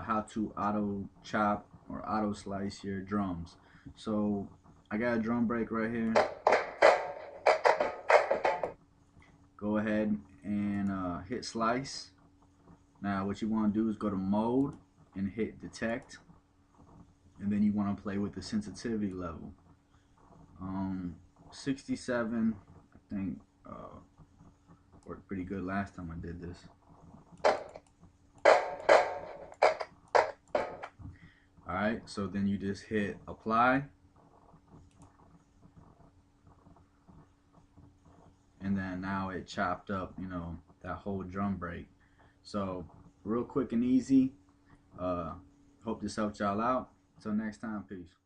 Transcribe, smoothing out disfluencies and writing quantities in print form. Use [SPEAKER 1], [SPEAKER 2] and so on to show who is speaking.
[SPEAKER 1] how to auto chop or auto slice your drums. So I got a drum break right here. Go ahead and hit slice. Now what you want to do is go to mode and hit detect, and then you want to play with the sensitivity level. 67, I think, worked pretty good last time I did this. Alright, so then you just hit apply, and then now it chopped up, you know, that whole drum break. So real quick and easy. Hope this helped y'all out. Until next time, peace.